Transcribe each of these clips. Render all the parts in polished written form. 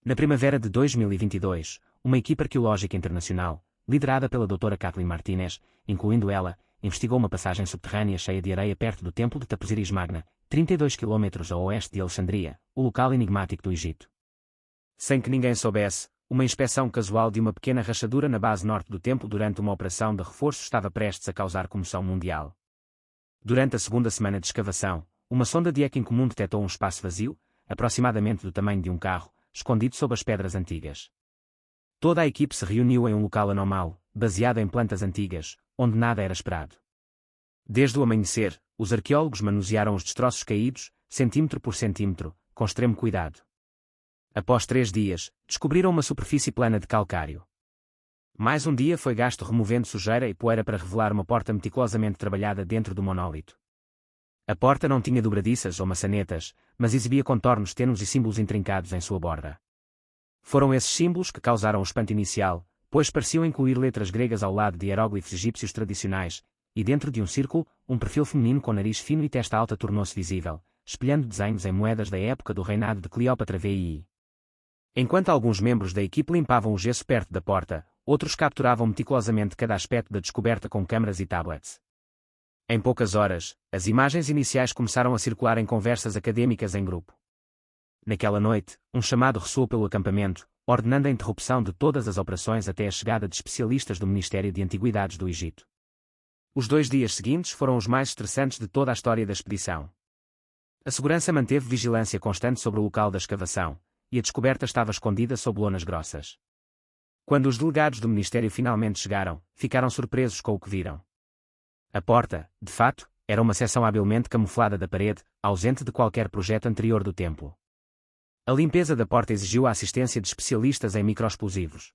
Na primavera de 2022, uma equipa arqueológica internacional, liderada pela doutora Kathleen Martinez, incluindo ela, investigou uma passagem subterrânea cheia de areia perto do Templo de Taposiris Magna, 32 km a oeste de Alexandria, o local enigmático do Egito. Sem que ninguém soubesse, uma inspeção casual de uma pequena rachadura na base norte do templo durante uma operação de reforço estava prestes a causar comoção mundial. Durante a segunda semana de escavação, uma sonda de eco incomum detectou um espaço vazio, aproximadamente do tamanho de um carro, escondido sob as pedras antigas. Toda a equipe se reuniu em um local anormal, baseado em plantas antigas, onde nada era esperado. Desde o amanhecer, os arqueólogos manusearam os destroços caídos, centímetro por centímetro, com extremo cuidado. Após 3 dias, descobriram uma superfície plana de calcário. Mais um dia foi gasto removendo sujeira e poeira para revelar uma porta meticulosamente trabalhada dentro do monólito. A porta não tinha dobradiças ou maçanetas, mas exibia contornos tênues e símbolos intrincados em sua borda. Foram esses símbolos que causaram o espanto inicial, pois pareciam incluir letras gregas ao lado de hieróglifos egípcios tradicionais, e dentro de um círculo, um perfil feminino com nariz fino e testa alta tornou-se visível, espelhando desenhos em moedas da época do reinado de Cleópatra VI. Enquanto alguns membros da equipe limpavam o gesso perto da porta, outros capturavam meticulosamente cada aspecto da descoberta com câmaras e tablets. Em poucas horas, as imagens iniciais começaram a circular em conversas acadêmicas em grupo. Naquela noite, um chamado ressoou pelo acampamento, ordenando a interrupção de todas as operações até a chegada de especialistas do Ministério de Antiguidades do Egito. Os 2 dias seguintes foram os mais estressantes de toda a história da expedição. A segurança manteve vigilância constante sobre o local da escavação, e a descoberta estava escondida sob lonas grossas. Quando os delegados do Ministério finalmente chegaram, ficaram surpresos com o que viram. A porta, de fato, era uma seção habilmente camuflada da parede, ausente de qualquer projeto anterior do templo. A limpeza da porta exigiu a assistência de especialistas em microexplosivos.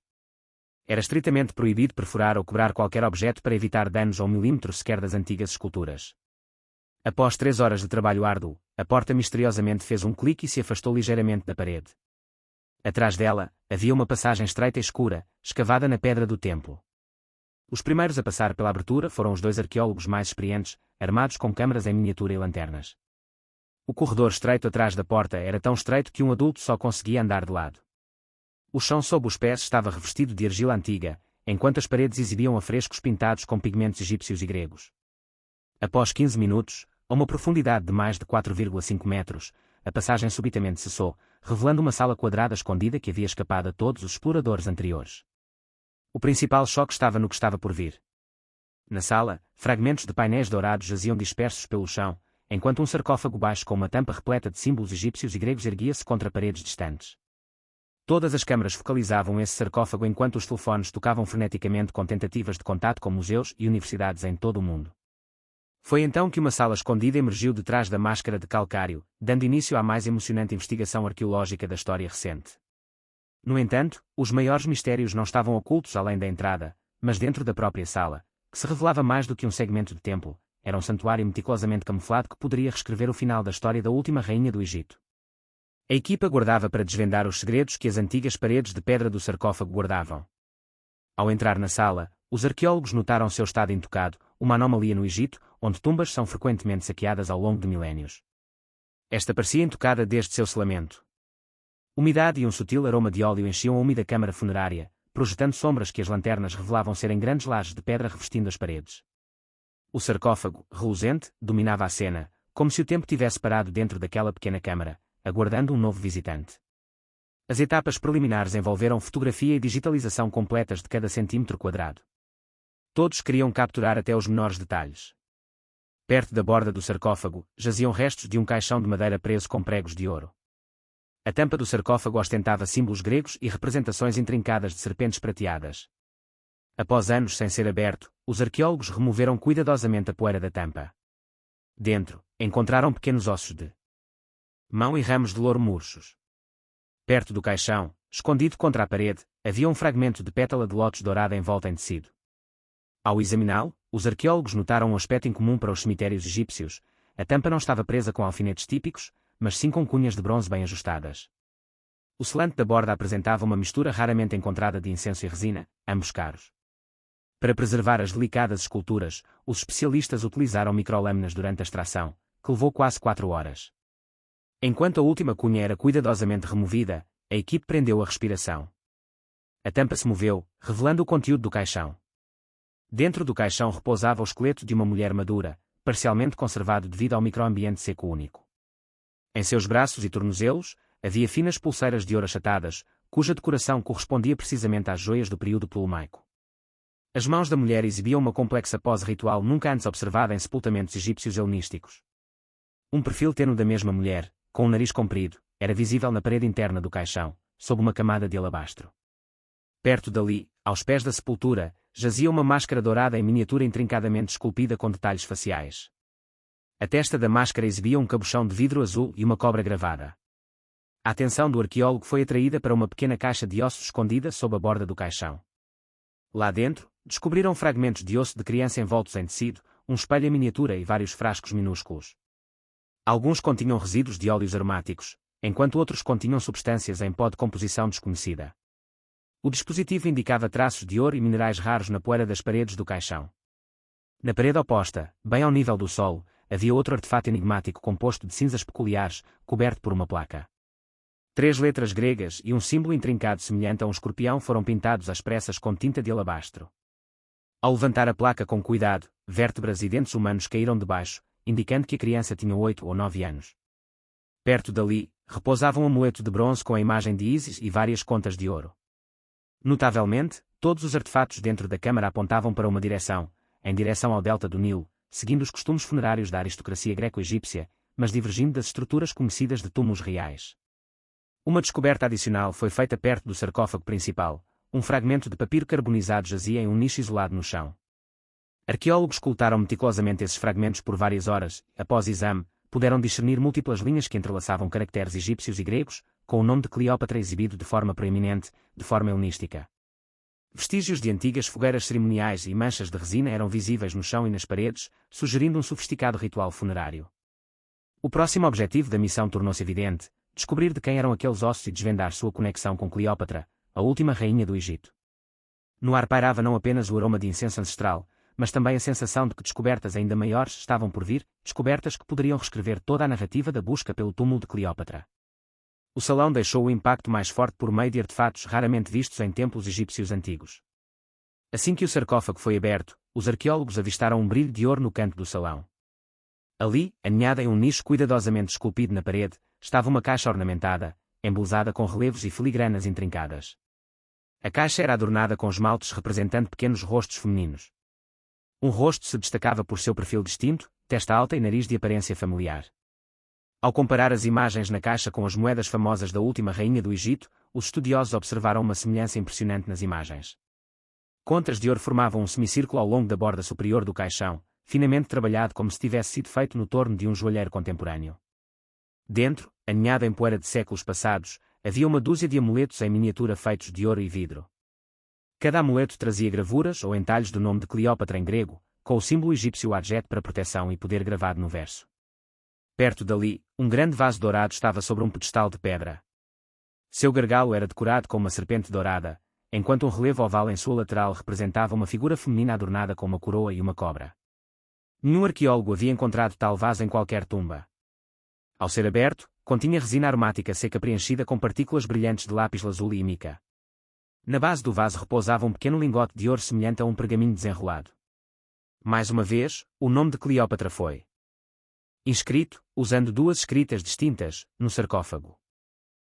Era estritamente proibido perfurar ou quebrar qualquer objeto para evitar danos a um milímetro sequer das antigas esculturas. Após 3 horas de trabalho árduo, a porta misteriosamente fez um clique e se afastou ligeiramente da parede. Atrás dela, havia uma passagem estreita e escura, escavada na pedra do templo. Os primeiros a passar pela abertura foram os 2 arqueólogos mais experientes, armados com câmaras em miniatura e lanternas. O corredor estreito atrás da porta era tão estreito que um adulto só conseguia andar de lado. O chão sob os pés estava revestido de argila antiga, enquanto as paredes exibiam afrescos pintados com pigmentos egípcios e gregos. Após 15 minutos, a uma profundidade de mais de 4,5 metros, a passagem subitamente cessou, revelando uma sala quadrada escondida que havia escapado a todos os exploradores anteriores. O principal choque estava no que estava por vir. Na sala, fragmentos de painéis dourados jaziam dispersos pelo chão, enquanto um sarcófago baixo com uma tampa repleta de símbolos egípcios e gregos erguia-se contra paredes distantes. Todas as câmaras focalizavam esse sarcófago enquanto os telefones tocavam freneticamente com tentativas de contato com museus e universidades em todo o mundo. Foi então que uma sala escondida emergiu de trás da máscara de calcário, dando início à mais emocionante investigação arqueológica da história recente. No entanto, os maiores mistérios não estavam ocultos além da entrada, mas dentro da própria sala, que se revelava mais do que um segmento de templo, era um santuário meticulosamente camuflado que poderia reescrever o final da história da última rainha do Egito. A equipa guardava para desvendar os segredos que as antigas paredes de pedra do sarcófago guardavam. Ao entrar na sala, os arqueólogos notaram seu estado intocado, uma anomalia no Egito, onde tumbas são frequentemente saqueadas ao longo de milénios. Esta parecia intocada desde seu selamento. Umidade e um sutil aroma de óleo enchiam a úmida câmara funerária, projetando sombras que as lanternas revelavam serem grandes lajes de pedra revestindo as paredes. O sarcófago, reluzente, dominava a cena, como se o tempo tivesse parado dentro daquela pequena câmara, aguardando um novo visitante. As etapas preliminares envolveram fotografia e digitalização completas de cada centímetro quadrado. Todos queriam capturar até os menores detalhes. Perto da borda do sarcófago, jaziam restos de um caixão de madeira preso com pregos de ouro. A tampa do sarcófago ostentava símbolos gregos e representações intrincadas de serpentes prateadas. Após anos sem ser aberto, os arqueólogos removeram cuidadosamente a poeira da tampa. Dentro, encontraram pequenos ossos de mão e ramos de louro murchos. Perto do caixão, escondido contra a parede, havia um fragmento de pétala de lótus dourada envolta em tecido. Ao examiná-lo, os arqueólogos notaram um aspecto incomum para os cemitérios egípcios. A tampa não estava presa com alfinetes típicos, mas sim com cunhas de bronze bem ajustadas. O selante da borda apresentava uma mistura raramente encontrada de incenso e resina, ambos caros. Para preservar as delicadas esculturas, os especialistas utilizaram microlâminas durante a extração, que levou quase 4 horas. Enquanto a última cunha era cuidadosamente removida, a equipe prendeu a respiração. A tampa se moveu, revelando o conteúdo do caixão. Dentro do caixão repousava o esqueleto de uma mulher madura, parcialmente conservado devido ao microambiente seco único. Em seus braços e tornozelos, havia finas pulseiras de ouro achatadas, cuja decoração correspondia precisamente às joias do período ptolomaico. As mãos da mulher exibiam uma complexa pose ritual nunca antes observada em sepultamentos egípcios helenísticos. Um perfil terno da mesma mulher, com um nariz comprido, era visível na parede interna do caixão, sob uma camada de alabastro. Perto dali, aos pés da sepultura, jazia uma máscara dourada em miniatura intrincadamente esculpida com detalhes faciais. A testa da máscara exibia um cabochão de vidro azul e uma cobra gravada. A atenção do arqueólogo foi atraída para uma pequena caixa de ossos escondida sob a borda do caixão. Lá dentro, descobriram fragmentos de osso de criança envoltos em tecido, um espelho em miniatura e vários frascos minúsculos. Alguns continham resíduos de óleos aromáticos, enquanto outros continham substâncias em pó de composição desconhecida. O dispositivo indicava traços de ouro e minerais raros na poeira das paredes do caixão. Na parede oposta, bem ao nível do solo, havia outro artefato enigmático composto de cinzas peculiares, coberto por uma placa. 3 letras gregas e um símbolo intrincado semelhante a um escorpião foram pintados às pressas com tinta de alabastro. Ao levantar a placa com cuidado, vértebras e dentes humanos caíram debaixo, indicando que a criança tinha 8 ou 9 anos. Perto dali, repousava um amuleto de bronze com a imagem de Ísis e várias contas de ouro. Notavelmente, todos os artefatos dentro da câmara apontavam para uma direção, em direção ao delta do Nilo, seguindo os costumes funerários da aristocracia greco-egípcia, mas divergindo das estruturas conhecidas de túmulos reais. Uma descoberta adicional foi feita perto do sarcófago principal. Um fragmento de papiro carbonizado jazia em um nicho isolado no chão. Arqueólogos escutaram meticulosamente esses fragmentos por várias horas. Após exame, puderam discernir múltiplas linhas que entrelaçavam caracteres egípcios e gregos, com o nome de Cleópatra exibido de forma proeminente, de forma helenística. Vestígios de antigas fogueiras cerimoniais e manchas de resina eram visíveis no chão e nas paredes, sugerindo um sofisticado ritual funerário. O próximo objetivo da missão tornou-se evidente: descobrir de quem eram aqueles ossos e desvendar sua conexão com Cleópatra, a última rainha do Egito. No ar pairava não apenas o aroma de incenso ancestral, mas também a sensação de que descobertas ainda maiores estavam por vir, descobertas que poderiam reescrever toda a narrativa da busca pelo túmulo de Cleópatra. O salão deixou o impacto mais forte por meio de artefatos raramente vistos em templos egípcios antigos. Assim que o sarcófago foi aberto, os arqueólogos avistaram um brilho de ouro no canto do salão. Ali, aninhada em um nicho cuidadosamente esculpido na parede, estava uma caixa ornamentada, embelezada com relevos e filigranas intrincadas. A caixa era adornada com esmaltes representando pequenos rostos femininos. Um rosto se destacava por seu perfil distinto, testa alta e nariz de aparência familiar. Ao comparar as imagens na caixa com as moedas famosas da última rainha do Egito, os estudiosos observaram uma semelhança impressionante nas imagens. Contas de ouro formavam um semicírculo ao longo da borda superior do caixão, finamente trabalhado como se tivesse sido feito no torno de um joalheiro contemporâneo. Dentro, aninhada em poeira de séculos passados, havia uma dúzia de amuletos em miniatura feitos de ouro e vidro. Cada amuleto trazia gravuras ou entalhes do nome de Cleópatra em grego, com o símbolo egípcio Adjet para proteção e poder gravado no verso. Perto dali, um grande vaso dourado estava sobre um pedestal de pedra. Seu gargalo era decorado com uma serpente dourada, enquanto um relevo oval em sua lateral representava uma figura feminina adornada com uma coroa e uma cobra. Nenhum arqueólogo havia encontrado tal vaso em qualquer tumba. Ao ser aberto, continha resina aromática seca preenchida com partículas brilhantes de lápis lazuli e mica. Na base do vaso repousava um pequeno lingote de ouro semelhante a um pergaminho desenrolado. Mais uma vez, o nome de Cleópatra foi inscrito, usando 2 escritas distintas, no sarcófago.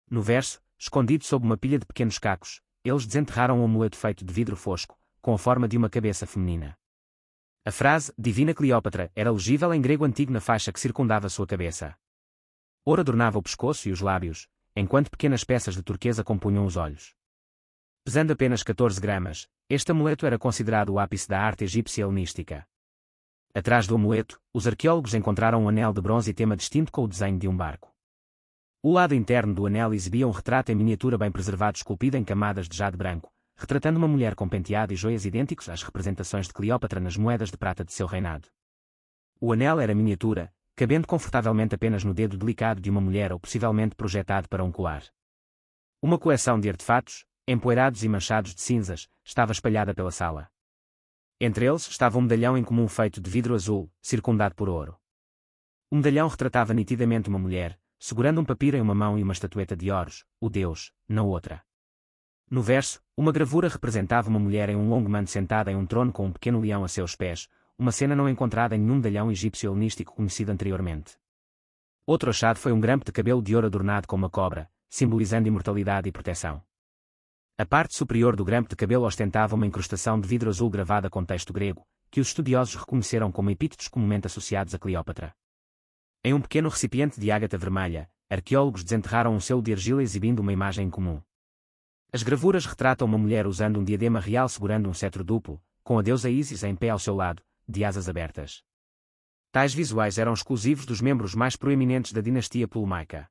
No verso, escondido sob uma pilha de pequenos cacos, eles desenterraram um amuleto feito de vidro fosco, com a forma de uma cabeça feminina. A frase, Divina Cleópatra, era legível em grego antigo na faixa que circundava sua cabeça. Ouro adornava o pescoço e os lábios, enquanto pequenas peças de turquesa compunham os olhos. Pesando apenas 14 gramas, este amuleto era considerado o ápice da arte egípcia helenística. Atrás do amuleto, os arqueólogos encontraram um anel de bronze e tema distinto com o desenho de um barco. O lado interno do anel exibia um retrato em miniatura bem preservado esculpido em camadas de jade branco, retratando uma mulher com penteado e joias idênticos às representações de Cleópatra nas moedas de prata de seu reinado. O anel era miniatura, cabendo confortavelmente apenas no dedo delicado de uma mulher ou possivelmente projetado para um colar. Uma coleção de artefatos, empoeirados e manchados de cinzas, estava espalhada pela sala. Entre eles estava um medalhão em comum feito de vidro azul, circundado por ouro. O medalhão retratava nitidamente uma mulher, segurando um papiro em uma mão e uma estatueta de Horus, o deus, na outra. No verso, uma gravura representava uma mulher em um longo manto sentada em um trono com um pequeno leão a seus pés, uma cena não encontrada em nenhum medalhão egípcio helenístico conhecido anteriormente. Outro achado foi um grampo de cabelo de ouro adornado com uma cobra, simbolizando imortalidade e proteção. A parte superior do grampo de cabelo ostentava uma incrustação de vidro azul gravada com texto grego, que os estudiosos reconheceram como epítetos comumente associados a Cleópatra. Em um pequeno recipiente de ágata vermelha, arqueólogos desenterraram um selo de argila exibindo uma imagem incomum. As gravuras retratam uma mulher usando um diadema real segurando um cetro duplo, com a deusa Ísis em pé ao seu lado, de asas abertas. Tais visuais eram exclusivos dos membros mais proeminentes da dinastia Ptolomaica.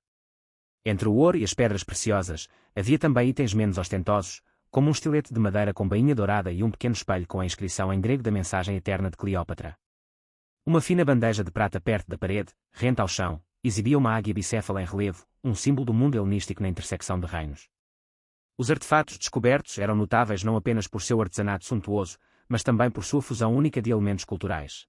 Entre o ouro e as pedras preciosas, havia também itens menos ostentosos, como um estilete de madeira com bainha dourada e um pequeno espelho com a inscrição em grego da mensagem eterna de Cleópatra. Uma fina bandeja de prata perto da parede, rente ao chão, exibia uma águia bicéfala em relevo, um símbolo do mundo helenístico na intersecção de reinos. Os artefatos descobertos eram notáveis não apenas por seu artesanato suntuoso, mas também por sua fusão única de elementos culturais.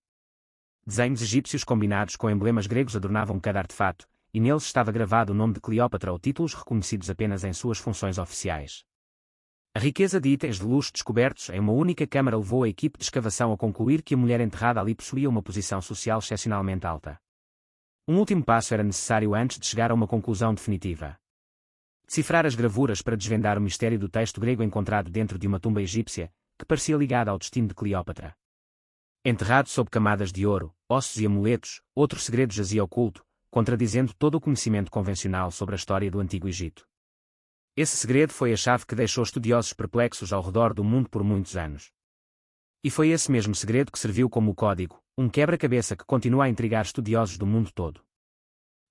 Desenhos egípcios combinados com emblemas gregos adornavam cada artefato, e neles estava gravado o nome de Cleópatra ou títulos reconhecidos apenas em suas funções oficiais. A riqueza de itens de luxo descobertos em uma única câmara levou a equipe de escavação a concluir que a mulher enterrada ali possuía uma posição social excepcionalmente alta. Um último passo era necessário antes de chegar a uma conclusão definitiva. Decifrar as gravuras para desvendar o mistério do texto grego encontrado dentro de uma tumba egípcia, que parecia ligada ao destino de Cleópatra. Enterrado sob camadas de ouro, ossos e amuletos, outro segredo jazia oculto, contradizendo todo o conhecimento convencional sobre a história do Antigo Egito. Esse segredo foi a chave que deixou estudiosos perplexos ao redor do mundo por muitos anos. E foi esse mesmo segredo que serviu como o código, um quebra-cabeça que continua a intrigar estudiosos do mundo todo.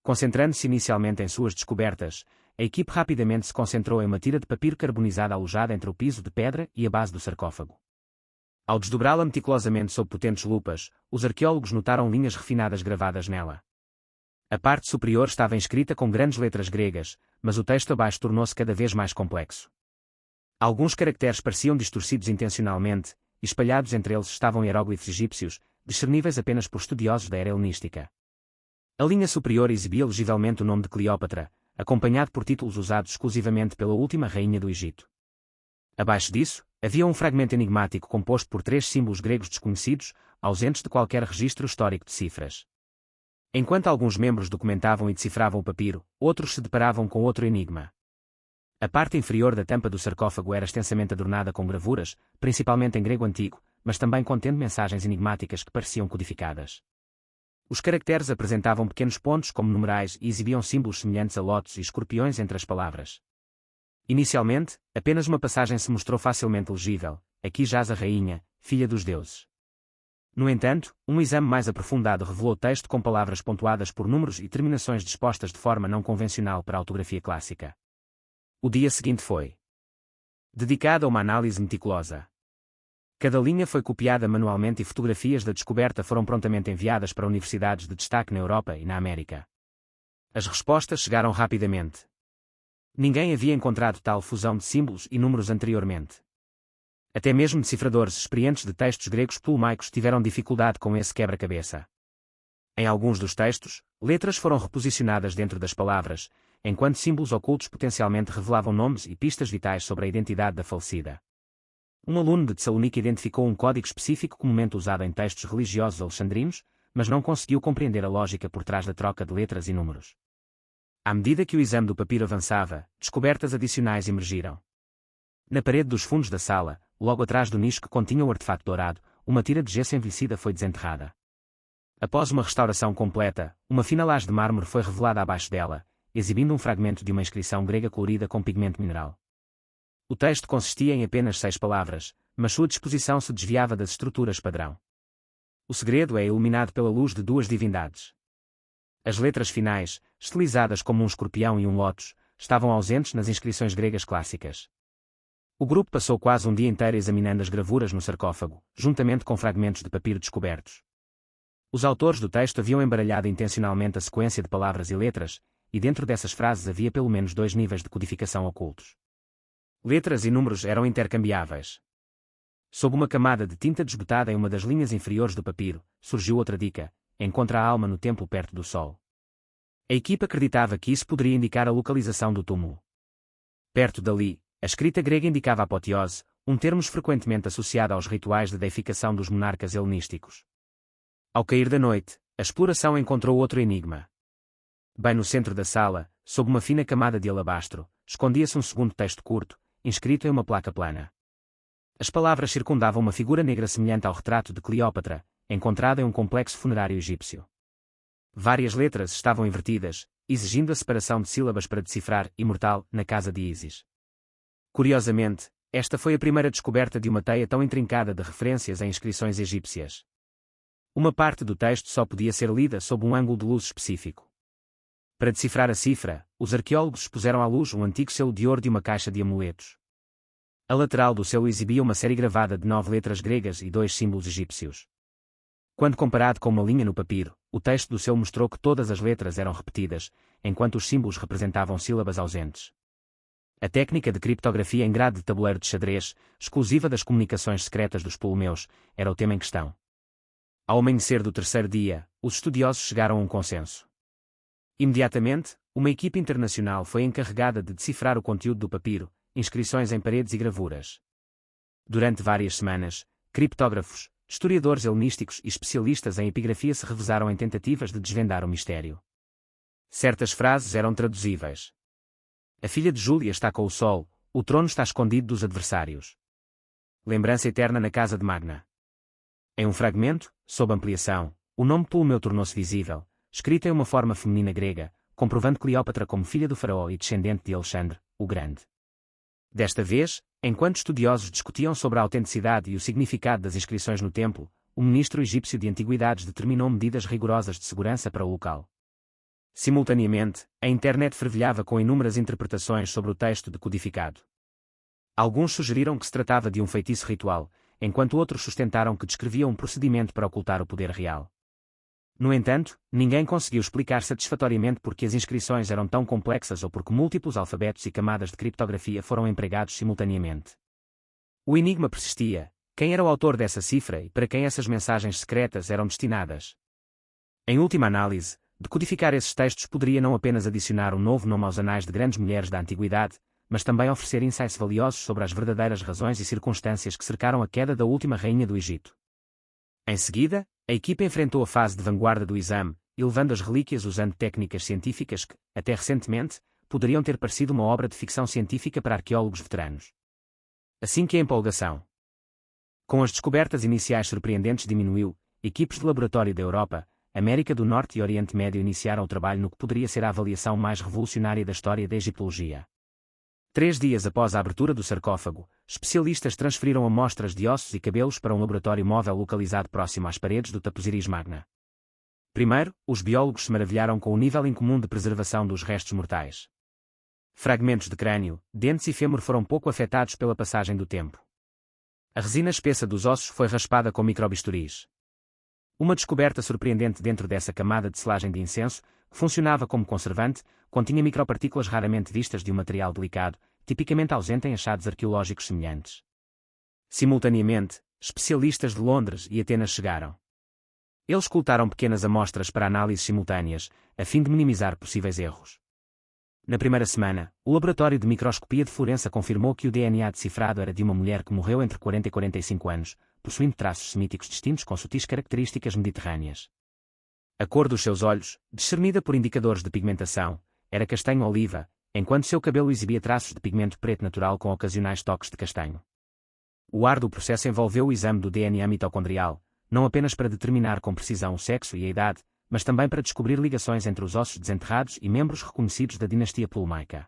Concentrando-se inicialmente em suas descobertas, a equipe rapidamente se concentrou em uma tira de papiro carbonizado alojada entre o piso de pedra e a base do sarcófago. Ao desdobrá-la meticulosamente sob potentes lupas, os arqueólogos notaram linhas refinadas gravadas nela. A parte superior estava inscrita com grandes letras gregas, mas o texto abaixo tornou-se cada vez mais complexo. Alguns caracteres pareciam distorcidos intencionalmente, e espalhados entre eles estavam hieróglifos egípcios, discerníveis apenas por estudiosos da era helenística. A linha superior exibia legivelmente o nome de Cleópatra, acompanhado por títulos usados exclusivamente pela última rainha do Egito. Abaixo disso, havia um fragmento enigmático composto por 3 símbolos gregos desconhecidos, ausentes de qualquer registro histórico de cifras. Enquanto alguns membros documentavam e decifravam o papiro, outros se deparavam com outro enigma. A parte inferior da tampa do sarcófago era extensamente adornada com gravuras, principalmente em grego antigo, mas também contendo mensagens enigmáticas que pareciam codificadas. Os caracteres apresentavam pequenos pontos como numerais e exibiam símbolos semelhantes a lótus e escorpiões entre as palavras. Inicialmente, apenas uma passagem se mostrou facilmente legível: aqui jaz a rainha, filha dos deuses. No entanto, um exame mais aprofundado revelou o texto com palavras pontuadas por números e terminações dispostas de forma não convencional para a ortografia clássica. O dia seguinte foi dedicado a uma análise meticulosa. Cada linha foi copiada manualmente e fotografias da descoberta foram prontamente enviadas para universidades de destaque na Europa e na América. As respostas chegaram rapidamente. Ninguém havia encontrado tal fusão de símbolos e números anteriormente. Até mesmo decifradores experientes de textos gregos ptolomaicos tiveram dificuldade com esse quebra-cabeça. Em alguns dos textos, letras foram reposicionadas dentro das palavras, enquanto símbolos ocultos potencialmente revelavam nomes e pistas vitais sobre a identidade da falecida. Um aluno de Tessalónica identificou um código específico comumente usado em textos religiosos alexandrinos, mas não conseguiu compreender a lógica por trás da troca de letras e números. À medida que o exame do papiro avançava, descobertas adicionais emergiram. Na parede dos fundos da sala, logo atrás do nicho que continha o artefato dourado, uma tira de gesso envelhecida foi desenterrada. Após uma restauração completa, uma fina laje de mármore foi revelada abaixo dela, exibindo um fragmento de uma inscrição grega colorida com pigmento mineral. O texto consistia em apenas 6 palavras, mas sua disposição se desviava das estruturas padrão. O segredo é iluminado pela luz de 2 divindades. As letras finais, estilizadas como um escorpião e um lótus, estavam ausentes nas inscrições gregas clássicas. O grupo passou quase um dia inteiro examinando as gravuras no sarcófago, juntamente com fragmentos de papiro descobertos. Os autores do texto haviam embaralhado intencionalmente a sequência de palavras e letras, e dentro dessas frases havia pelo menos 2 níveis de codificação ocultos. Letras e números eram intercambiáveis. Sob uma camada de tinta desbotada em uma das linhas inferiores do papiro, surgiu outra dica: encontra a alma no templo perto do sol. A equipa acreditava que isso poderia indicar a localização do túmulo. Perto dali, a escrita grega indicava apoteose, um termo frequentemente associado aos rituais de deificação dos monarcas helenísticos. Ao cair da noite, a exploração encontrou outro enigma. Bem no centro da sala, sob uma fina camada de alabastro, escondia-se um segundo texto curto, inscrito em uma placa plana. As palavras circundavam uma figura negra semelhante ao retrato de Cleópatra, encontrada em um complexo funerário egípcio. Várias letras estavam invertidas, exigindo a separação de sílabas para decifrar imortal na casa de Ísis. Curiosamente, esta foi a primeira descoberta de uma teia tão intrincada de referências em inscrições egípcias. Uma parte do texto só podia ser lida sob um ângulo de luz específico. Para decifrar a cifra, os arqueólogos expuseram à luz um antigo selo de ouro de uma caixa de amuletos. A lateral do selo exibia uma série gravada de 9 letras gregas e 2 símbolos egípcios. Quando comparado com uma linha no papiro, o texto do selo mostrou que todas as letras eram repetidas, enquanto os símbolos representavam sílabas ausentes. A técnica de criptografia em grade de tabuleiro de xadrez, exclusiva das comunicações secretas dos Ptolomeus, era o tema em questão. Ao amanhecer do terceiro dia, os estudiosos chegaram a um consenso. Imediatamente, uma equipe internacional foi encarregada de decifrar o conteúdo do papiro, inscrições em paredes e gravuras. Durante várias semanas, criptógrafos, historiadores helenísticos e especialistas em epigrafia se revezaram em tentativas de desvendar o mistério. Certas frases eram traduzíveis. A filha de Júlia está com o sol, o trono está escondido dos adversários. Lembrança eterna na casa de Magna. Em um fragmento, sob ampliação, o nome Ptolomeu tornou-se visível, escrito em uma forma feminina grega, comprovando Cleópatra como filha do faraó e descendente de Alexandre, o Grande. Desta vez, enquanto estudiosos discutiam sobre a autenticidade e o significado das inscrições no templo, o ministro egípcio de antiguidades determinou medidas rigorosas de segurança para o local. Simultaneamente, a internet fervilhava com inúmeras interpretações sobre o texto decodificado. Alguns sugeriram que se tratava de um feitiço ritual, enquanto outros sustentaram que descrevia um procedimento para ocultar o poder real. No entanto, ninguém conseguiu explicar satisfatoriamente por que as inscrições eram tão complexas ou por que múltiplos alfabetos e camadas de criptografia foram empregados simultaneamente. O enigma persistia: quem era o autor dessa cifra e para quem essas mensagens secretas eram destinadas? Em última análise, decodificar esses textos poderia não apenas adicionar um novo nome aos anais de grandes mulheres da antiguidade, mas também oferecer insights valiosos sobre as verdadeiras razões e circunstâncias que cercaram a queda da última rainha do Egito. Em seguida, a equipa enfrentou a fase de vanguarda do exame, elevando as relíquias usando técnicas científicas que, até recentemente, poderiam ter parecido uma obra de ficção científica para arqueólogos veteranos. Assim que a empolgação com as descobertas iniciais surpreendentes diminuiu, equipes de laboratório da Europa, América do Norte e Oriente Médio iniciaram o trabalho no que poderia ser a avaliação mais revolucionária da história da egiptologia. 3 dias após a abertura do sarcófago, especialistas transferiram amostras de ossos e cabelos para um laboratório móvel localizado próximo às paredes do Taposiris Magna. Primeiro, os biólogos se maravilharam com o nível incomum de preservação dos restos mortais. Fragmentos de crânio, dentes e fêmur foram pouco afetados pela passagem do tempo. A resina espessa dos ossos foi raspada com microbisturis. Uma descoberta surpreendente dentro dessa camada de selagem de incenso, que funcionava como conservante, continha micropartículas raramente vistas de um material delicado, tipicamente ausente em achados arqueológicos semelhantes. Simultaneamente, especialistas de Londres e Atenas chegaram. Eles coletaram pequenas amostras para análises simultâneas, a fim de minimizar possíveis erros. Na primeira semana, o laboratório de microscopia de Florença confirmou que o DNA decifrado era de uma mulher que morreu entre 40 e 45 anos, possuindo traços semíticos distintos com sutis características mediterrâneas. A cor dos seus olhos, discernida por indicadores de pigmentação, era castanho-oliva, enquanto seu cabelo exibia traços de pigmento preto natural com ocasionais toques de castanho. O árduo processo envolveu o exame do DNA mitocondrial, não apenas para determinar com precisão o sexo e a idade, mas também para descobrir ligações entre os ossos desenterrados e membros reconhecidos da dinastia Ptolomaica.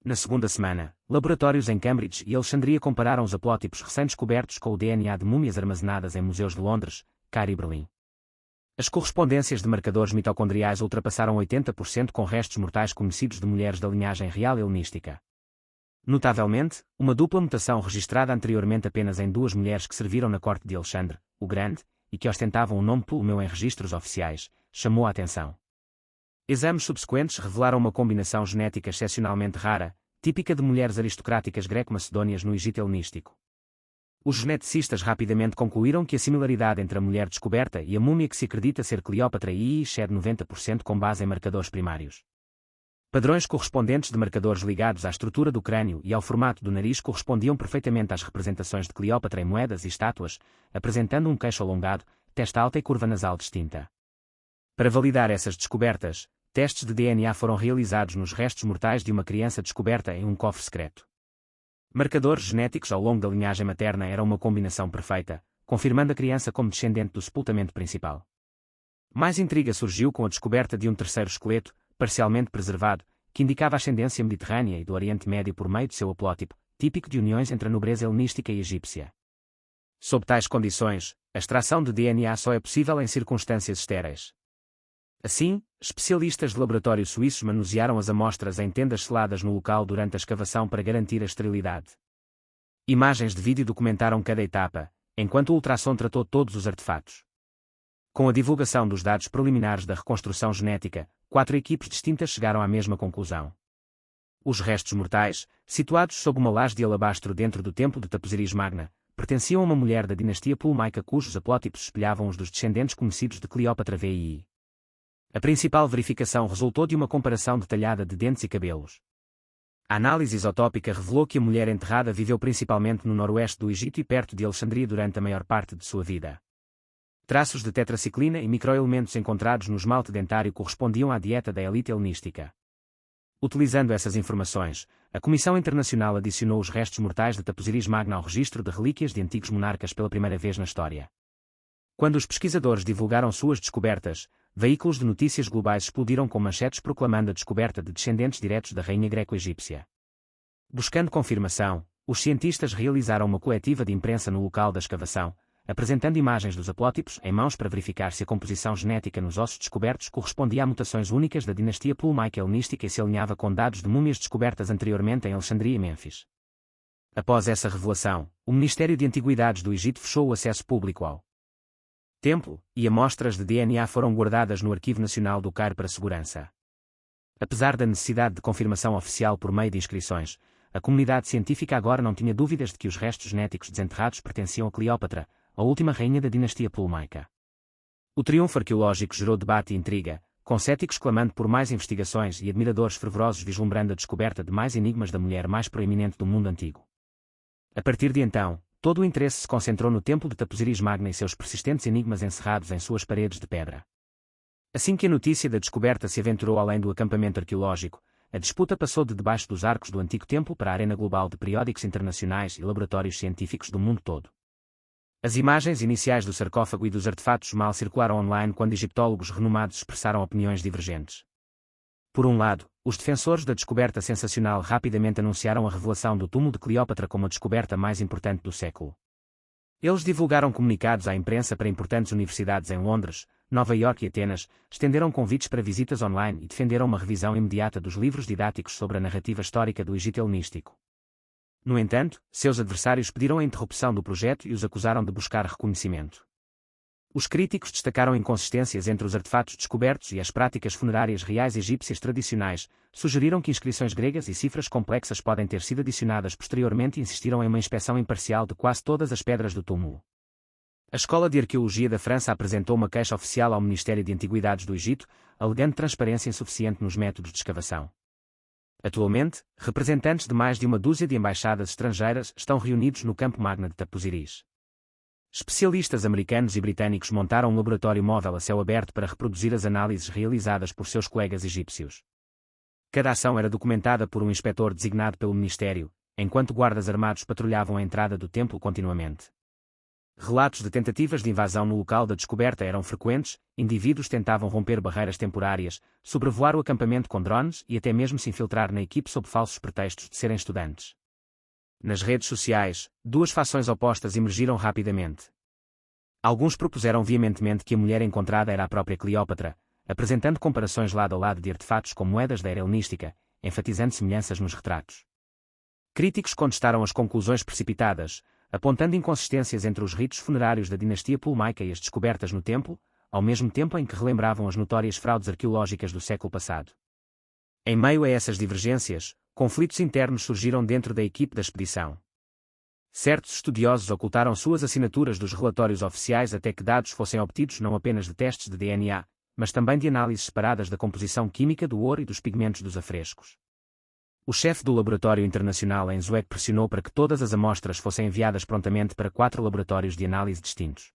Na segunda semana, laboratórios em Cambridge e Alexandria compararam os haplótipos recém-descobertos com o DNA de múmias armazenadas em museus de Londres, Cairo e Berlim. As correspondências de marcadores mitocondriais ultrapassaram 80% com restos mortais conhecidos de mulheres da linhagem real helenística. Notavelmente, uma dupla mutação registrada anteriormente apenas em 2 mulheres que serviram na corte de Alexandre, o Grande, e que ostentavam o nome Ptolomeu em registros oficiais, chamou a atenção. Exames subsequentes revelaram uma combinação genética excepcionalmente rara, típica de mulheres aristocráticas greco-macedônias no Egito helenístico. Os geneticistas rapidamente concluíram que a similaridade entre a mulher descoberta e a múmia que se acredita ser Cleópatra I excede 90% com base em marcadores primários. Padrões correspondentes de marcadores ligados à estrutura do crânio e ao formato do nariz correspondiam perfeitamente às representações de Cleópatra em moedas e estátuas, apresentando um queixo alongado, testa alta e curva nasal distinta. Para validar essas descobertas, testes de DNA foram realizados nos restos mortais de uma criança descoberta em um cofre secreto. Marcadores genéticos ao longo da linhagem materna eram uma combinação perfeita, confirmando a criança como descendente do sepultamento principal. Mais intriga surgiu com a descoberta de um terceiro esqueleto, parcialmente preservado, que indicava ascendência mediterrânea e do Oriente Médio por meio de seu haplótipo, típico de uniões entre a nobreza helenística e egípcia. Sob tais condições, a extração de DNA só é possível em circunstâncias estéreis. Assim, especialistas de laboratório suíços manusearam as amostras em tendas seladas no local durante a escavação para garantir a esterilidade. Imagens de vídeo documentaram cada etapa, enquanto o ultrassom tratou todos os artefatos. Com a divulgação dos dados preliminares da reconstrução genética, 4 equipes distintas chegaram à mesma conclusão. Os restos mortais, situados sob uma laje de alabastro dentro do templo de Taposiris Magna, pertenciam a uma mulher da dinastia Ptolomaica cujos haplótipos espelhavam os dos descendentes conhecidos de Cleópatra VII. A principal verificação resultou de uma comparação detalhada de dentes e cabelos. A análise isotópica revelou que a mulher enterrada viveu principalmente no noroeste do Egito e perto de Alexandria durante a maior parte de sua vida. Traços de tetraciclina e microelementos encontrados no esmalte dentário correspondiam à dieta da elite helenística. Utilizando essas informações, a Comissão Internacional adicionou os restos mortais de Taposiris Magna ao registro de relíquias de antigos monarcas pela primeira vez na história. Quando os pesquisadores divulgaram suas descobertas, veículos de notícias globais explodiram com manchetes proclamando a descoberta de descendentes diretos da rainha greco-egípcia. Buscando confirmação, os cientistas realizaram uma coletiva de imprensa no local da escavação, apresentando imagens dos haplótipos em mãos para verificar se a composição genética nos ossos descobertos correspondia a mutações únicas da dinastia Ptolomaica helenística e se alinhava com dados de múmias descobertas anteriormente em Alexandria e Mênfis. Após essa revelação, o Ministério de Antiguidades do Egito fechou o acesso público ao templo, e amostras de DNA foram guardadas no Arquivo Nacional do Cairo para segurança. Apesar da necessidade de confirmação oficial por meio de inscrições, a comunidade científica agora não tinha dúvidas de que os restos genéticos desenterrados pertenciam a Cleópatra, a última rainha da dinastia Ptolomaica. O triunfo arqueológico gerou debate e intriga, com céticos clamando por mais investigações e admiradores fervorosos vislumbrando a descoberta de mais enigmas da mulher mais proeminente do mundo antigo. A partir de então, todo o interesse se concentrou no templo de Taposiris Magna e seus persistentes enigmas encerrados em suas paredes de pedra. Assim que a notícia da descoberta se aventurou além do acampamento arqueológico, a disputa passou de debaixo dos arcos do antigo templo para a arena global de periódicos internacionais e laboratórios científicos do mundo todo. As imagens iniciais do sarcófago e dos artefatos mal circularam online quando egiptólogos renomados expressaram opiniões divergentes. Por um lado, os defensores da descoberta sensacional rapidamente anunciaram a revelação do túmulo de Cleópatra como a descoberta mais importante do século. Eles divulgaram comunicados à imprensa para importantes universidades em Londres, Nova Iorque e Atenas, estenderam convites para visitas online e defenderam uma revisão imediata dos livros didáticos sobre a narrativa histórica do Egito helenístico. No entanto, seus adversários pediram a interrupção do projeto e os acusaram de buscar reconhecimento. Os críticos destacaram inconsistências entre os artefatos descobertos e as práticas funerárias reais egípcias tradicionais, sugeriram que inscrições gregas e cifras complexas podem ter sido adicionadas posteriormente e insistiram em uma inspeção imparcial de quase todas as pedras do túmulo. A Escola de Arqueologia da França apresentou uma queixa oficial ao Ministério de Antiguidades do Egito, alegando transparência insuficiente nos métodos de escavação. Atualmente, representantes de mais de uma dúzia de embaixadas estrangeiras estão reunidos no Campo Magna de Taposiris. Especialistas americanos e britânicos montaram um laboratório móvel a céu aberto para reproduzir as análises realizadas por seus colegas egípcios. Cada ação era documentada por um inspetor designado pelo Ministério, enquanto guardas armados patrulhavam a entrada do templo continuamente. Relatos de tentativas de invasão no local da descoberta eram frequentes, indivíduos tentavam romper barreiras temporárias, sobrevoar o acampamento com drones e até mesmo se infiltrar na equipe sob falsos pretextos de serem estudantes. Nas redes sociais, duas fações opostas emergiram rapidamente. Alguns propuseram veementemente que a mulher encontrada era a própria Cleópatra, apresentando comparações lado a lado de artefatos com moedas da era helenística, enfatizando semelhanças nos retratos. Críticos contestaram as conclusões precipitadas, apontando inconsistências entre os ritos funerários da dinastia Ptolomaica e as descobertas no templo, ao mesmo tempo em que relembravam as notórias fraudes arqueológicas do século passado. Em meio a essas divergências, conflitos internos surgiram dentro da equipe da expedição. Certos estudiosos ocultaram suas assinaturas dos relatórios oficiais até que dados fossem obtidos não apenas de testes de DNA, mas também de análises separadas da composição química do ouro e dos pigmentos dos afrescos. O chefe do laboratório internacional em Zurich pressionou para que todas as amostras fossem enviadas prontamente para 4 laboratórios de análise distintos.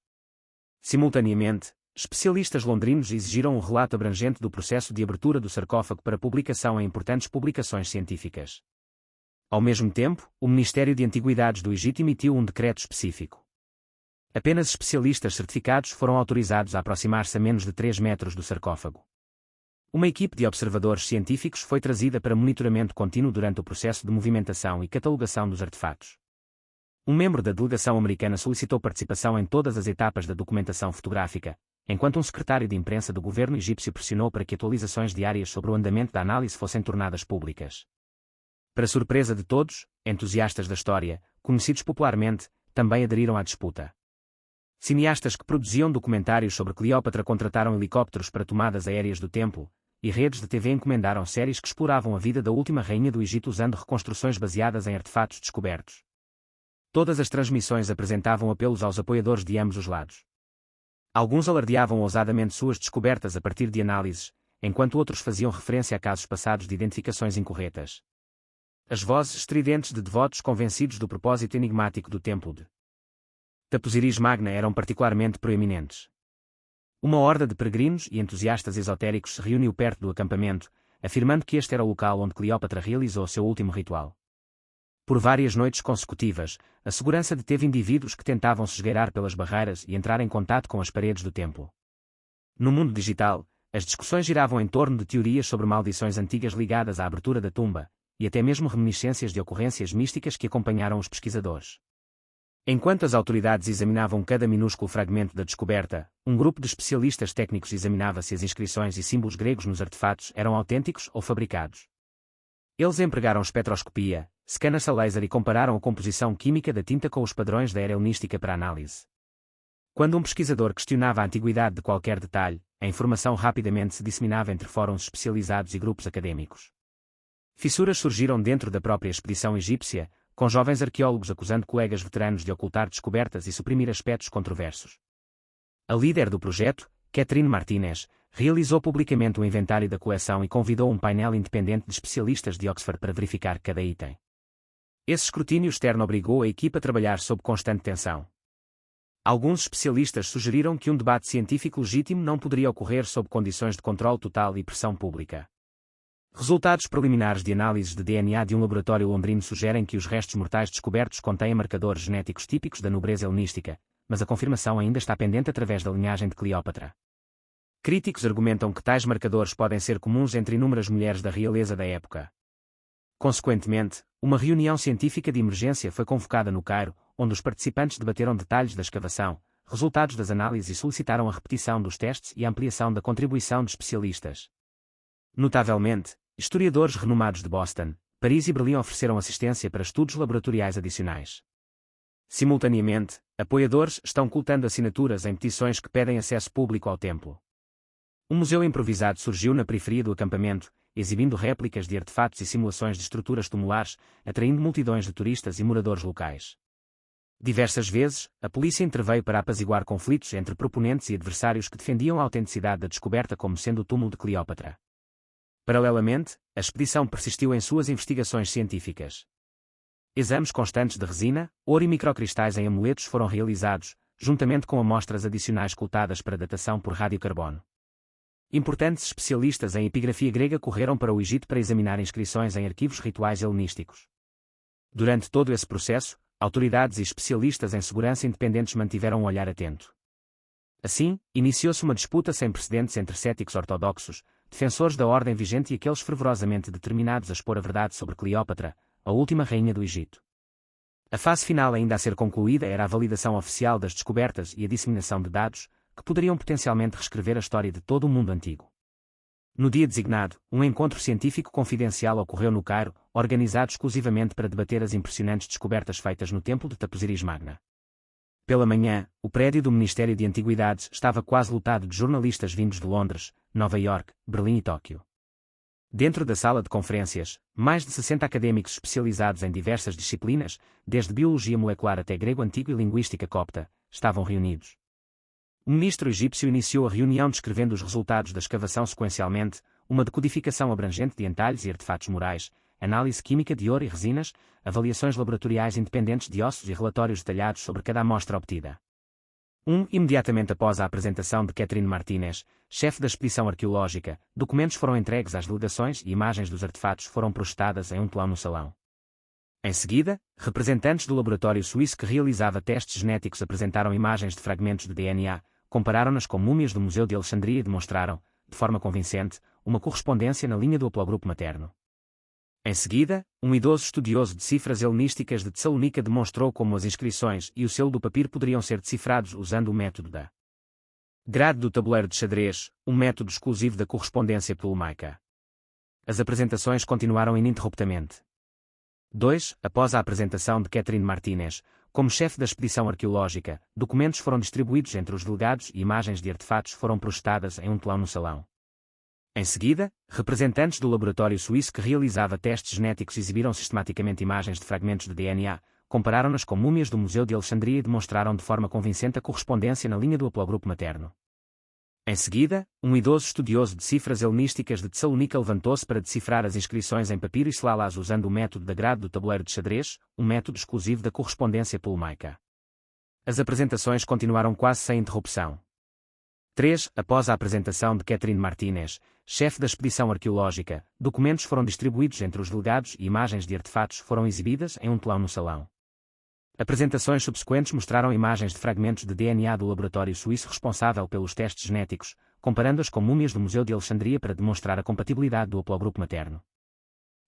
Simultaneamente, especialistas londrinos exigiram um relato abrangente do processo de abertura do sarcófago para publicação em importantes publicações científicas. Ao mesmo tempo, o Ministério de Antiguidades do Egito emitiu um decreto específico. Apenas especialistas certificados foram autorizados a aproximar-se a menos de 3 metros do sarcófago. Uma equipe de observadores científicos foi trazida para monitoramento contínuo durante o processo de movimentação e catalogação dos artefatos. Um membro da delegação americana solicitou participação em todas as etapas da documentação fotográfica, enquanto um secretário de imprensa do governo egípcio pressionou para que atualizações diárias sobre o andamento da análise fossem tornadas públicas. Para surpresa de todos, entusiastas da história, conhecidos popularmente, também aderiram à disputa. Cineastas que produziam documentários sobre Cleópatra contrataram helicópteros para tomadas aéreas do templo, e redes de TV encomendaram séries que exploravam a vida da última rainha do Egito usando reconstruções baseadas em artefatos descobertos. Todas as transmissões apresentavam apelos aos apoiadores de ambos os lados. Alguns alardeavam ousadamente suas descobertas a partir de análises, enquanto outros faziam referência a casos passados de identificações incorretas. As vozes estridentes de devotos convencidos do propósito enigmático do templo de Taposiris Magna eram particularmente proeminentes. Uma horda de peregrinos e entusiastas esotéricos se reuniu perto do acampamento, afirmando que este era o local onde Cleópatra realizou seu último ritual. Por várias noites consecutivas, a segurança deteve indivíduos que tentavam se esgueirar pelas barreiras e entrar em contato com as paredes do templo. No mundo digital, as discussões giravam em torno de teorias sobre maldições antigas ligadas à abertura da tumba, e até mesmo reminiscências de ocorrências místicas que acompanharam os pesquisadores. Enquanto as autoridades examinavam cada minúsculo fragmento da descoberta, um grupo de especialistas técnicos examinava se as inscrições e símbolos gregos nos artefatos eram autênticos ou fabricados. Eles empregaram espectroscopia, scanners a laser e compararam a composição química da tinta com os padrões da era helenística para análise. Quando um pesquisador questionava a antiguidade de qualquer detalhe, a informação rapidamente se disseminava entre fóruns especializados e grupos acadêmicos. Fissuras surgiram dentro da própria expedição egípcia, com jovens arqueólogos acusando colegas veteranos de ocultar descobertas e suprimir aspectos controversos. A líder do projeto, Catherine Martinez, realizou publicamente um inventário da coleção e convidou um painel independente de especialistas de Oxford para verificar cada item. Esse escrutínio externo obrigou a equipa a trabalhar sob constante tensão. Alguns especialistas sugeriram que um debate científico legítimo não poderia ocorrer sob condições de controle total e pressão pública. Resultados preliminares de análises de DNA de um laboratório londrino sugerem que os restos mortais descobertos contêm marcadores genéticos típicos da nobreza helenística, mas a confirmação ainda está pendente através da linhagem de Cleópatra. Críticos argumentam que tais marcadores podem ser comuns entre inúmeras mulheres da realeza da época. Consequentemente, uma reunião científica de emergência foi convocada no Cairo, onde os participantes debateram detalhes da escavação, resultados das análises e solicitaram a repetição dos testes e a ampliação da contribuição de especialistas. Notavelmente, historiadores renomados de Boston, Paris e Berlim ofereceram assistência para estudos laboratoriais adicionais. Simultaneamente, apoiadores estão coletando assinaturas em petições que pedem acesso público ao templo. Um museu improvisado surgiu na periferia do acampamento, exibindo réplicas de artefatos e simulações de estruturas tumulares, atraindo multidões de turistas e moradores locais. Diversas vezes, a polícia interveio para apaziguar conflitos entre proponentes e adversários que defendiam a autenticidade da descoberta como sendo o túmulo de Cleópatra. Paralelamente, a expedição persistiu em suas investigações científicas. Exames constantes de resina, ouro e microcristais em amuletos foram realizados, juntamente com amostras adicionais coletadas para datação por radiocarbono. Importantes especialistas em epigrafia grega correram para o Egito para examinar inscrições em arquivos rituais helenísticos. Durante todo esse processo, autoridades e especialistas em segurança independentes mantiveram um olhar atento. Assim, iniciou-se uma disputa sem precedentes entre céticos ortodoxos, defensores da ordem vigente e aqueles fervorosamente determinados a expor a verdade sobre Cleópatra, a última rainha do Egito. A fase final ainda a ser concluída era a validação oficial das descobertas e a disseminação de dados, que poderiam potencialmente reescrever a história de todo o mundo antigo. No dia designado, um encontro científico confidencial ocorreu no Cairo, organizado exclusivamente para debater as impressionantes descobertas feitas no templo de Taposiris Magna. Pela manhã, o prédio do Ministério de Antiguidades estava quase lotado de jornalistas vindos de Londres, Nova York, Berlim e Tóquio. Dentro da sala de conferências, mais de 60 acadêmicos especializados em diversas disciplinas, desde biologia molecular até grego antigo e linguística copta, estavam reunidos. O ministro egípcio iniciou a reunião descrevendo os resultados da escavação sequencialmente, uma decodificação abrangente de entalhes e artefatos morais, análise química de ouro e resinas, avaliações laboratoriais independentes de ossos e relatórios detalhados sobre cada amostra obtida. Imediatamente após a apresentação de Catherine Martínez, chefe da expedição arqueológica, documentos foram entregues às delegações e imagens dos artefatos foram prostadas em um telão no salão. Em seguida, representantes do laboratório suíço que realizava testes genéticos apresentaram imagens de fragmentos de DNA, compararam-nas com múmias do Museu de Alexandria e demonstraram, de forma convincente, uma correspondência na linha do haplogrupo materno. Em seguida, um idoso estudioso de cifras helenísticas de Tessalônica demonstrou como as inscrições e o selo do papiro poderiam ser decifrados usando o método da grade do tabuleiro de xadrez, um método exclusivo da correspondência ptolomaica. As apresentações continuaram ininterruptamente. Após a apresentação de Catherine Martínez, como chefe da expedição arqueológica, documentos foram distribuídos entre os delegados e imagens de artefatos foram prostadas em um telão no salão. Em seguida, representantes do laboratório suíço que realizava testes genéticos exibiram sistematicamente imagens de fragmentos de DNA, compararam-nas com múmias do Museu de Alexandria e demonstraram de forma convincente a correspondência na linha do haplogrupo materno. Em seguida, um idoso estudioso de cifras helenísticas de Tessalônica levantou-se para decifrar as inscrições em papiro e selá-las usando o método da grade do tabuleiro de xadrez, um método exclusivo da correspondência ptolomaica. As apresentações continuaram quase sem interrupção. Após a apresentação de Catherine Martínez, chefe da expedição arqueológica, documentos foram distribuídos entre os delegados e imagens de artefatos foram exibidas em um telão no salão. Apresentações subsequentes mostraram imagens de fragmentos de DNA do laboratório suíço responsável pelos testes genéticos, comparando-as com múmias do Museu de Alexandria para demonstrar a compatibilidade do haplogrupo materno.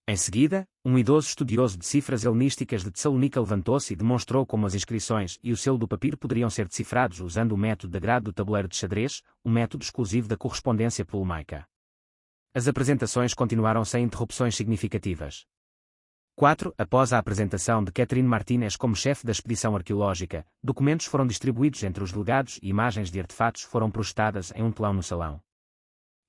Em seguida, um idoso estudioso de cifras helenísticas de Tessalônica levantou-se e demonstrou como as inscrições e o selo do papiro poderiam ser decifrados usando o método da grade do tabuleiro de xadrez, um método exclusivo da correspondência ptolomaica. As apresentações continuaram sem interrupções significativas. Após a apresentação de Catherine Martínez como chefe da expedição arqueológica, documentos foram distribuídos entre os delegados e imagens de artefatos foram prostadas em um telão no salão.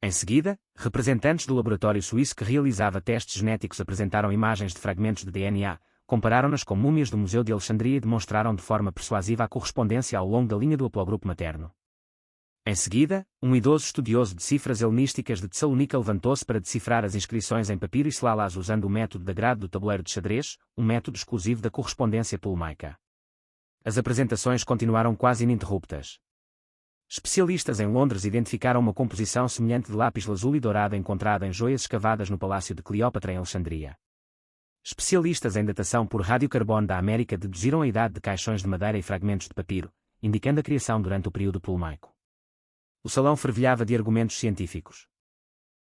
Em seguida, representantes do laboratório suíço que realizava testes genéticos apresentaram imagens de fragmentos de DNA, compararam-nas com múmias do Museu de Alexandria e demonstraram de forma persuasiva a correspondência ao longo da linha do haplogrupo materno. Em seguida, um idoso estudioso de cifras helenísticas de Tessalônica levantou-se para decifrar as inscrições em papiro e selá-las usando o método da grade do tabuleiro de xadrez, um método exclusivo da correspondência ptolomaica. As apresentações continuaram quase ininterruptas. Especialistas em Londres identificaram uma composição semelhante de lápis lazuli dourado encontrada em joias escavadas no Palácio de Cleópatra em Alexandria. Especialistas em datação por radiocarbono da América deduziram a idade de caixões de madeira e fragmentos de papiro, indicando a criação durante o período ptolomaico. O salão fervilhava de argumentos científicos.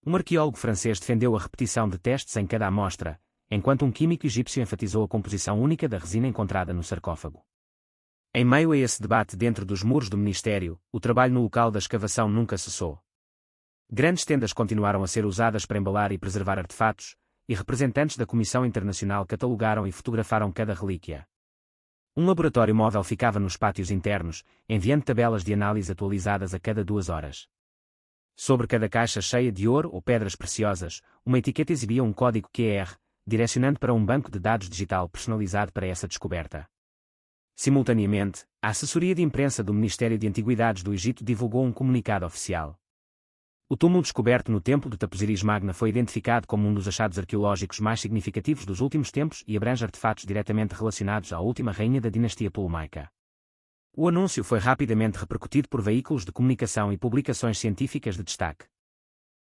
Um arqueólogo francês defendeu a repetição de testes em cada amostra, enquanto um químico egípcio enfatizou a composição única da resina encontrada no sarcófago. Em meio a esse debate dentro dos muros do ministério, o trabalho no local da escavação nunca cessou. Grandes tendas continuaram a ser usadas para embalar e preservar artefatos, e representantes da Comissão Internacional catalogaram e fotografaram cada relíquia. Um laboratório móvel ficava nos pátios internos, enviando tabelas de análise atualizadas a cada 2 horas. Sobre cada caixa cheia de ouro ou pedras preciosas, uma etiqueta exibia um código QR, direcionando para um banco de dados digital personalizado para essa descoberta. Simultaneamente, a assessoria de imprensa do Ministério de Antiguidades do Egito divulgou um comunicado oficial. O túmulo descoberto no templo de Taposiris Magna foi identificado como um dos achados arqueológicos mais significativos dos últimos tempos e abrange artefatos diretamente relacionados à última rainha da dinastia ptolomaica. O anúncio foi rapidamente repercutido por veículos de comunicação e publicações científicas de destaque.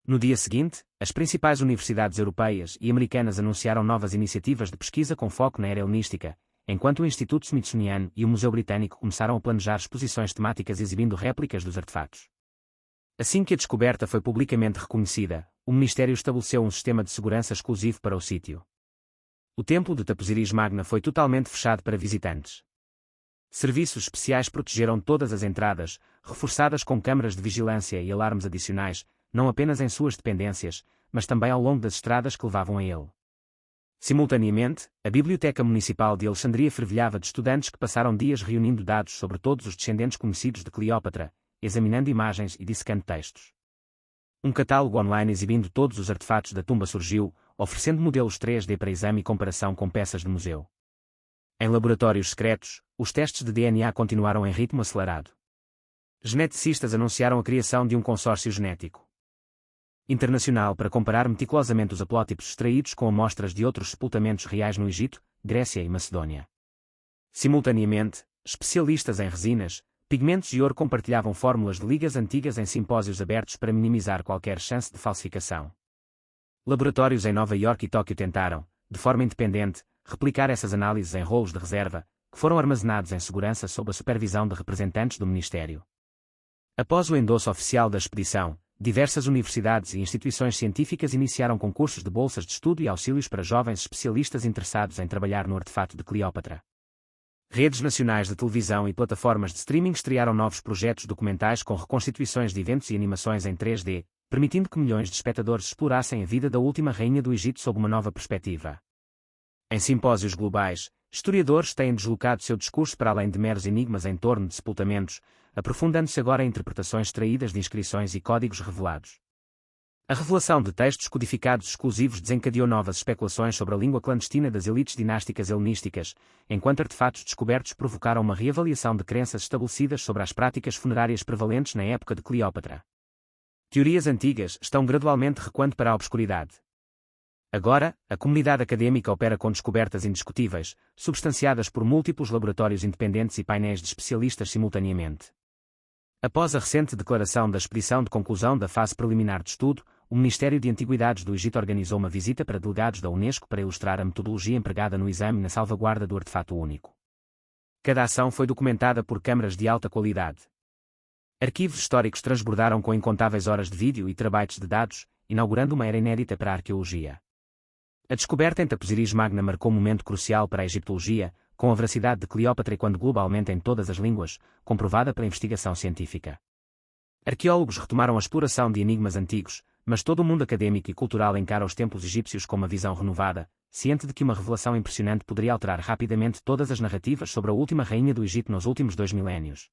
No dia seguinte, as principais universidades europeias e americanas anunciaram novas iniciativas de pesquisa com foco na era helenística, enquanto o Instituto Smithsoniano e o Museu Britânico começaram a planejar exposições temáticas exibindo réplicas dos artefatos. Assim que a descoberta foi publicamente reconhecida, o Ministério estabeleceu um sistema de segurança exclusivo para o sítio. O templo de Taposiris Magna foi totalmente fechado para visitantes. Serviços especiais protegeram todas as entradas, reforçadas com câmaras de vigilância e alarmes adicionais, não apenas em suas dependências, mas também ao longo das estradas que levavam a ele. Simultaneamente, a Biblioteca Municipal de Alexandria fervilhava de estudantes que passaram dias reunindo dados sobre todos os descendentes conhecidos de Cleópatra, examinando imagens e dissecando textos. Um catálogo online exibindo todos os artefatos da tumba surgiu, oferecendo modelos 3D para exame e comparação com peças de museu. Em laboratórios secretos, os testes de DNA continuaram em ritmo acelerado. Geneticistas anunciaram a criação de um consórcio genético internacional para comparar meticulosamente os haplótipos extraídos com amostras de outros sepultamentos reais no Egito, Grécia e Macedônia. Simultaneamente, especialistas em resinas, pigmentos e ouro compartilhavam fórmulas de ligas antigas em simpósios abertos para minimizar qualquer chance de falsificação. Laboratórios em Nova York e Tóquio tentaram, de forma independente, replicar essas análises em rolos de reserva, que foram armazenados em segurança sob a supervisão de representantes do Ministério. Após o endosso oficial da expedição, diversas universidades e instituições científicas iniciaram concursos de bolsas de estudo e auxílios para jovens especialistas interessados em trabalhar no artefato de Cleópatra. Redes nacionais de televisão e plataformas de streaming estrearam novos projetos documentais com reconstituições de eventos e animações em 3D, permitindo que milhões de espectadores explorassem a vida da última rainha do Egito sob uma nova perspectiva. Em simpósios globais, historiadores têm deslocado seu discurso para além de meros enigmas em torno de sepultamentos, aprofundando-se agora em interpretações extraídas de inscrições e códigos revelados. A revelação de textos codificados exclusivos desencadeou novas especulações sobre a língua clandestina das elites dinásticas helenísticas, enquanto artefatos descobertos provocaram uma reavaliação de crenças estabelecidas sobre as práticas funerárias prevalentes na época de Cleópatra. Teorias antigas estão gradualmente recuando para a obscuridade. Agora, a comunidade acadêmica opera com descobertas indiscutíveis, substanciadas por múltiplos laboratórios independentes e painéis de especialistas simultaneamente. Após a recente declaração da expedição de conclusão da fase preliminar de estudo, o Ministério de Antiguidades do Egito organizou uma visita para delegados da Unesco para ilustrar a metodologia empregada no exame e na salvaguarda do artefato único. Cada ação foi documentada por câmaras de alta qualidade. Arquivos históricos transbordaram com incontáveis horas de vídeo e terabytes de dados, inaugurando uma era inédita para a arqueologia. A descoberta em Taposiris Magna marcou um momento crucial para a egiptologia, com a veracidade de Cleópatra e quando globalmente em todas as línguas, comprovada pela investigação científica. Arqueólogos retomaram a exploração de enigmas antigos, mas todo o mundo acadêmico e cultural encara os templos egípcios com uma visão renovada, ciente de que uma revelação impressionante poderia alterar rapidamente todas as narrativas sobre a última rainha do Egito nos últimos 2 milénios.